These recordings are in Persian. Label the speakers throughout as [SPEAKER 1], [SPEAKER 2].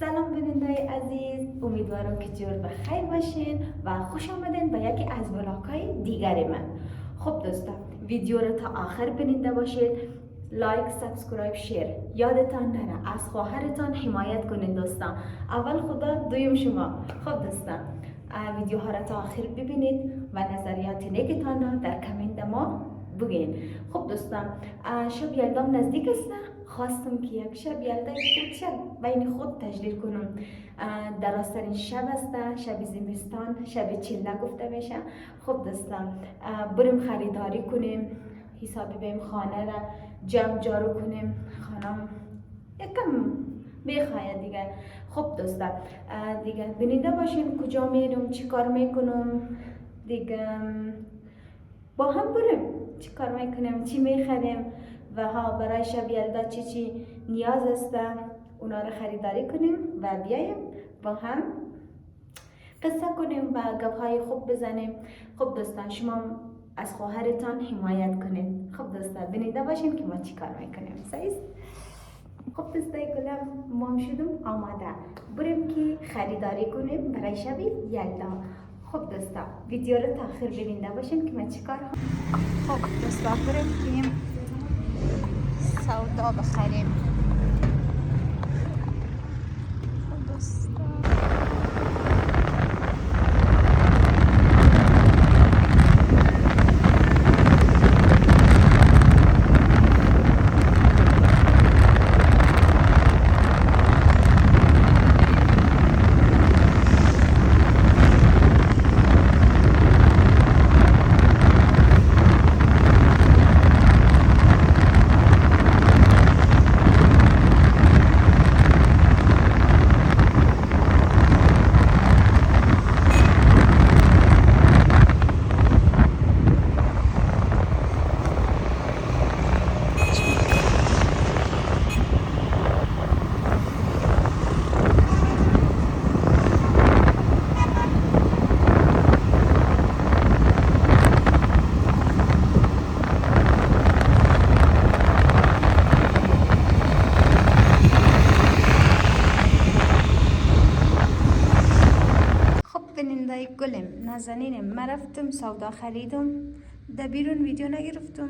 [SPEAKER 1] سلام بینندای عزیز، امیدوارم که جور بخیر باشین و خوش آمدین به یکی از ولاگ‌های دیگر من. خب دوستان، ویدیو رو تا آخر بیننده باشید. لایک، سابسکرایب، شیر یادتان نره. از خواهرتان حمایت کنید دوستان. اول خدا، دویم شما. خب دوستان، ویدیو ها را تا آخر ببینید و نظریات نیکتان را در کامنت ما بگین. خب دوستان، شب یلدام نزدیک است. خواستم که یک شب یلدای کوچک بین خود تجلیل کنم. درازترین شب است، شب زمستان، شب چله گفته میشه. خب دوستان، بریم خریداری کنیم، حسابی بیم خانه را جمع جارو کنیم. خانم یکم بخواید دیگه. خب دوستان، دیگه بینیده باشین کجا میرم، چی کار میکنم دیگه. با هم بریم چی کار میکنیم، چی میخریم و ها برای شب یلدا چی نیاز است، اونا رو خریداری کنیم و بیایم با هم قصه کنیم و گپ‌های خوب بزنیم. خب دوستان، شما از خواهرتان حمایت کنید. خب دوستان، بینیده باشین که ما چی کار میکنیم. سعید؟ خب دوستای گلم، ما هم شدم آماده، بریم که خریداری کنیم برای شب یلدا. خب دوستان، ویدیو رو تا آخر ببینده باشین که من چیکار کنم. خب دوستان، بریم که سودا بخریم. خب دوستان، بینندای گلم نازنینم، من رفتم سودا خریدم. در بیرون ویدیو نگرفتم،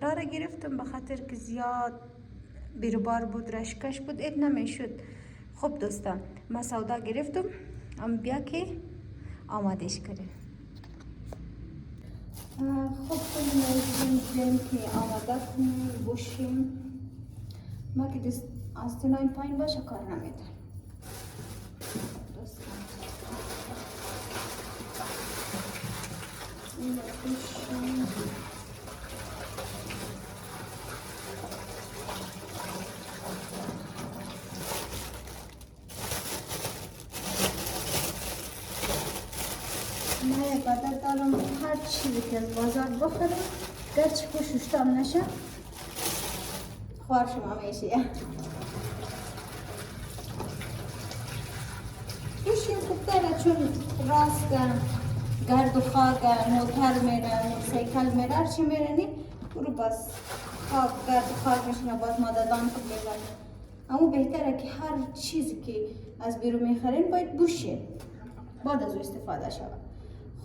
[SPEAKER 1] را گرفتم به خاطر که زیاد بیروبار بود، رشکش بود، ات نمیشد. خب دوستان، من سودا گرفتم، ام بیا که آمادش کنیم. خب بینندای که آماده کنیم باشیم. ما که آستینای پایین باشه کار نمیده. من بدر دارم هر چیزی که از بازار بخورم، گرچه خوششتم نشه، خوار شما میشه. خوشیم خوب داره، چون راست گرد و خاک موتر میره، موترسیکل میره، هرچی میره نی برو بس خاک گرد و خاک میشنه، باز ماددان خوب بگرد. اما بهتره که هر چیزی که از بیرون میخرین باید بوشه، بعد از او استفاده شود.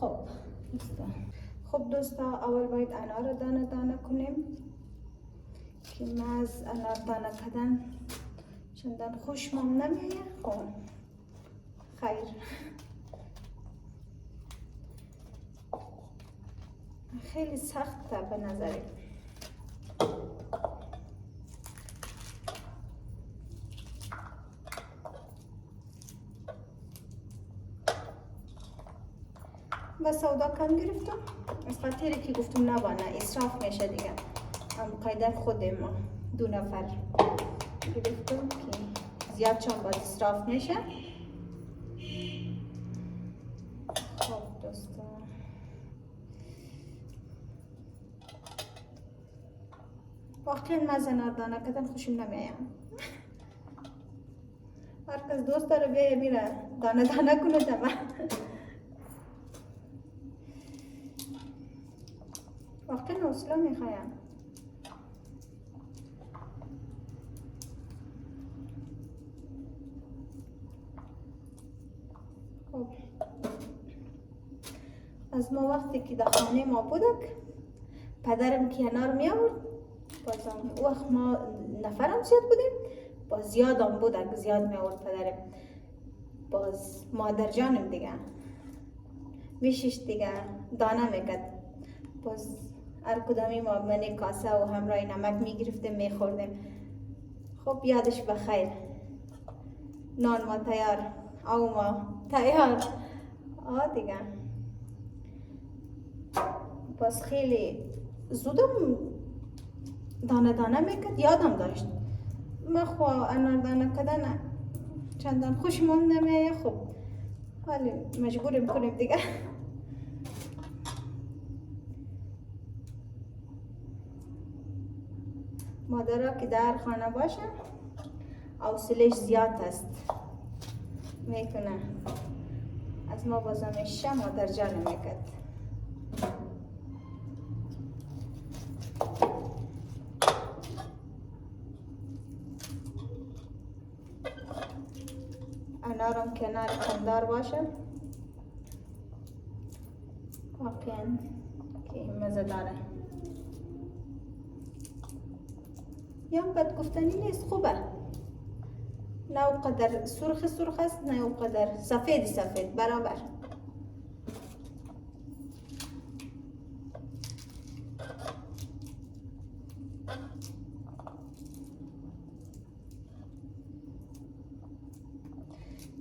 [SPEAKER 1] خب دوستا، اول باید انار رو دانه دانه کنیم که من از انار دانه کردن چندان خوشم نمیه. خب خیر، خیلی سخته به نظرم. و سودا کم گرفتم از خاطری که گفتم نبانه اسراف میشه دیگه. قاعده خود ما دو نفر گرفتم که زیاد چون باز اسراف میشه. خب دوستان، وقتی من زنار دانه کردن خوشم نمیایم. هر کس دوست داره بیایه میره دانه دانه کنه دمه. وقتی حوصله میخوایم. از ما وقتی که در خانه ما بودک پدرم کنار می آورد، باز اون وقت ما نفرم زیاد بودیم، باز زیاد هم بودک، زیاد می آورد پدرم. باز مادر جانم دیگه میشش دیگه دانه میکرد، باز هر کدامی ما من کاسه و همراه نمک میگرفتیم میخوردیم. خب یادش بخیر. نان ما تیار، آو ما تیار. دیگه باز خیلی زودم دانه دانه میکرد، یادم داشت. ما خواه انار دانه کدن چندان خوشمون نمیه، خب ولی مجبوریم کنیم دیگه. مادرها که در خانه باشه حوصله‌اش زیاد است، میتونه از ما باز همیشه مادر جان میکرد. انارم کنار قندار باشه واقعا که مزه داره. یا بد گفتنی نیست، خوبه. نه قدر سرخ سرخ است، نه قدر سفید سفید، برابر.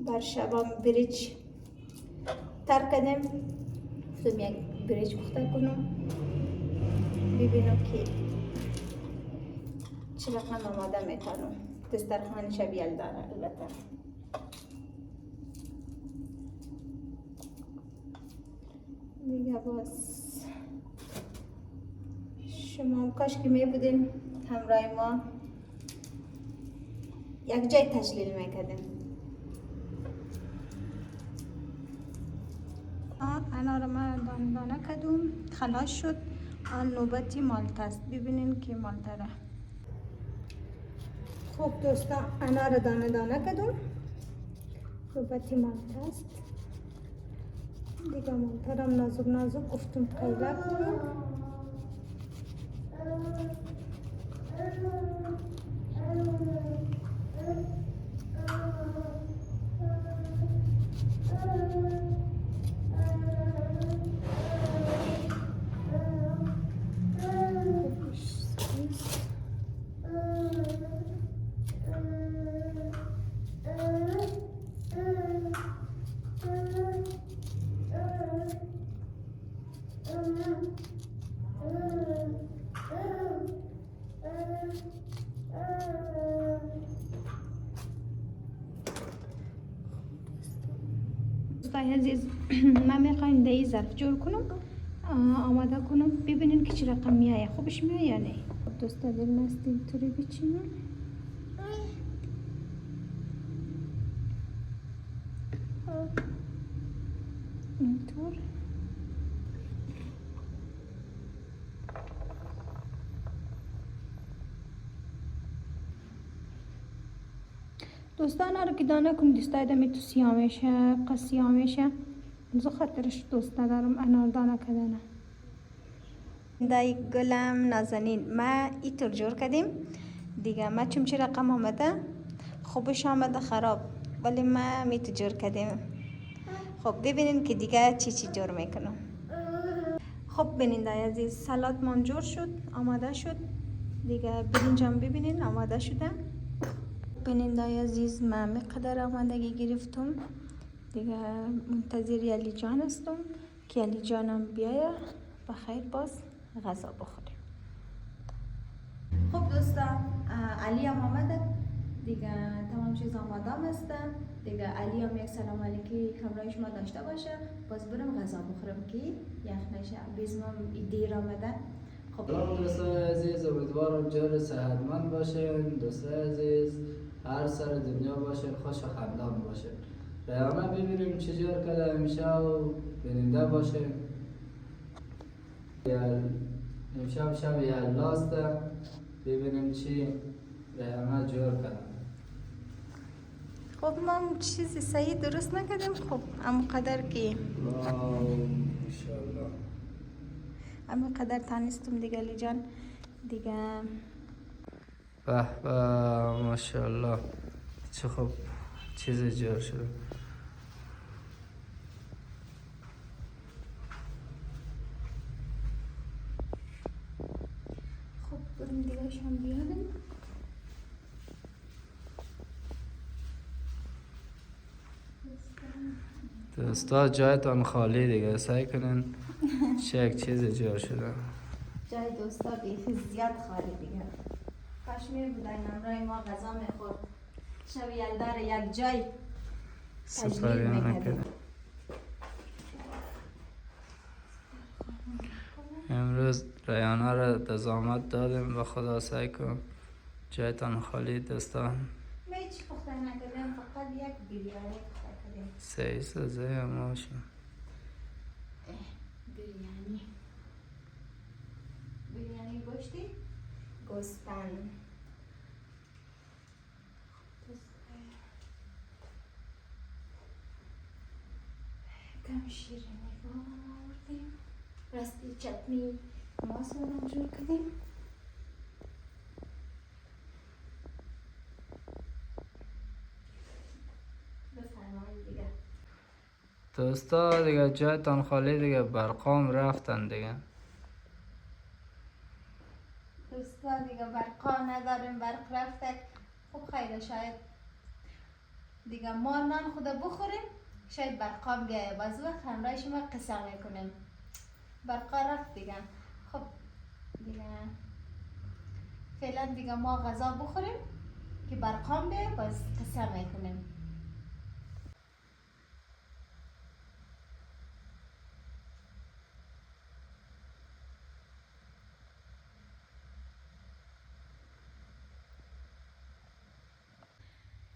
[SPEAKER 1] بر شبام بریج تر کردم، گفتم یک بریج پخته کنم ببینم که چه رقم آماده میکنم. دسترخوان شبیه داره البته. دیگه باز شما هم کاش که می بودین همراه ما یک جای تشلیل میکردیم. انار ما دانه دانه کدوم خلاص شد. آن نوبتی مالت است، ببینین که مالت ره. خب دوستا انار دانه دانه کدوم نوبتی مالت است دیگه. مالت هم نازک نازک گفتم قیله کنیم. دوستای عزیز من میخوایم در این ظرف جور کنم، آماده کنم ببینین که چه رقم میایه. خوبش میایه یا نه؟ دوستا دل مست اینطوری بچینم. اینطور دوستان رو که دانه کنم دوستای دمی تو سیاه میشه، قسیاه میشه، زو خاطرش دوست ندارم انار دانه کدنه. دای گلم نازنین ما اینطور جور کردیم دیگه. ما چون چه رقم آمده خوبش آمده خراب، ولی ما میتو جور کردیم. خب ببینین که دیگه چی جور میکنم. خب ببینین عزیز سلات من جور شد، آماده شد دیگه. برنجم ببینین آماده شده. ببینین عزیز من مقدار آمادگی گرفتم دیگه. منتظر علی جان هستم که علی جانم بیایه بخیر باز غذا بخوریم. خب دوستا علی هم آمده دیگه، تمام چیز آماده است دیگه. علی هم یک سلام علیکی همراه شما داشته باشه، باز برم غذا بخورم که یخ نشه. بیزمم دیر آمده. خب
[SPEAKER 2] سلام دوستای عزیز، امیدوارم جور صحتمند باشین. دوستای عزیز هر سر دنیا باشین، خوش و خندان باشین. همه ببینیم چجور کده امشب و بیننده باشین. امشب شب یلداسته، ببینیم چی به همه جور کده.
[SPEAKER 1] خب ما چیزی صحیح درست نکردیم. خب اما قدر که
[SPEAKER 2] انشالله.
[SPEAKER 1] همین قدر تانستم دیگه علی جان دیگه.
[SPEAKER 2] به به ماشاءالله چه خوب چیز جور شده.
[SPEAKER 1] خب بریم دیگه شام بیادم.
[SPEAKER 2] دوستا جایتان خالی دیگه، سعی کنین چه یک چیز جور شده.
[SPEAKER 1] جای دوستا بیخی زیاد خالی دیگه. کاش می بودن امرای ما غذا میخورد، شب یلدار یک جای تجلیل
[SPEAKER 2] سفری
[SPEAKER 1] میکردیم.
[SPEAKER 2] نکرده. امروز ریانا را دزامت دادیم و خدا سعی کن جایتان خالی دوستان.
[SPEAKER 1] ما هیچ پخته نکردیم، فقط یک بیریانی پخته کردیم.
[SPEAKER 2] سعی سازه هم باشیم.
[SPEAKER 1] بیریانی گوشتی؟ گوسفند. کم شیرینی آوردیم، راستی چتنی ماست رو جور کردیم. بفرمایید دیگه.
[SPEAKER 2] دوستا دیگه جایتان خالی دیگه، برقام رفتن دیگه.
[SPEAKER 1] دوستا دیگه برقا نداریم، برق رفته. خب خیلی شاید دیگه ما نان خدا بخوریم، شاید برقا بیایه، باز وقت همراه شما قصه میکنیم. برقا رفت دیگه. خب دیگه فعلا دیگه ما غذا بخوریم که برقا بیایه، باز قصه میکنیم.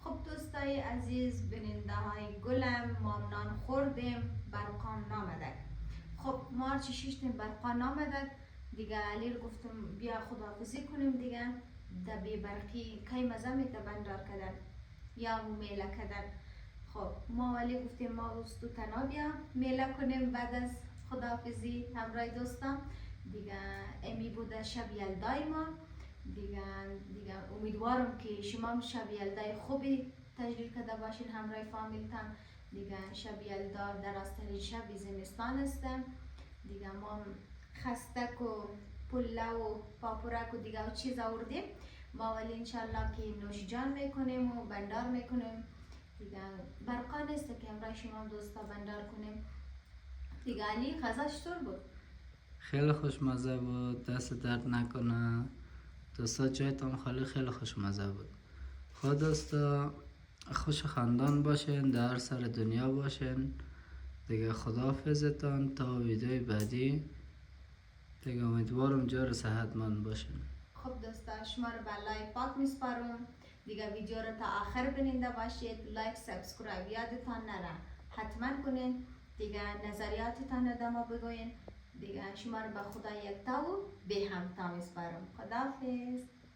[SPEAKER 1] خب دوستای عزیز، بیننده های گلم، ما نان خوردیم، برقام نامدک. خب ما هرچی شیشتیم برقا نامدک دیگه. علی رو گفتم بیا خداحافظی کنیم دیگه. دبی برقی کی مزه میته بندار کردن یا میله کردن. خب ما ولی گفتیم ما دوستو تنها بیا میله کنیم بعد از خداحافظی همراه دوستان دیگه. امی بوده شب یلدای ما دیگه. امیدوارم که شما هم شب یلدای خوبی تجلیل کرده باشین همراه فامیلتان دیگه. شب یلدا درازترین شب زمستان است دیگه. ما خستک و پله و پاپورک و دیگه و چیز آوردیم ما، ولی انشالله که نوش جان میکنیم و بندار میکنیم دیگه. برقا نیست که همراه شما دوستا بندار کنیم دیگه. علی غذا چطور بود؟
[SPEAKER 2] خیلی خوشمزه بود، دست درد نکنه دوستا، جایتان خالی خیلی خوشمزه بود. خود دوستا خوش خندان باشین، در سر دنیا باشین دیگه. خداحافظتان تا ویدیوی بعدی دیگه. امیدوارم جور صحتمند باشین.
[SPEAKER 1] خب دوستا شما رو به لایک پاک میسپارم دیگه. ویدیو رو تا آخر بیننده باشید. لایک سابسکرایب یادتان نره حتما کنین دیگه. نظریاتتان رو ما بگوین دیگه. شما رو به خدا یکتا و به همتا میسپارم. خداحافظ.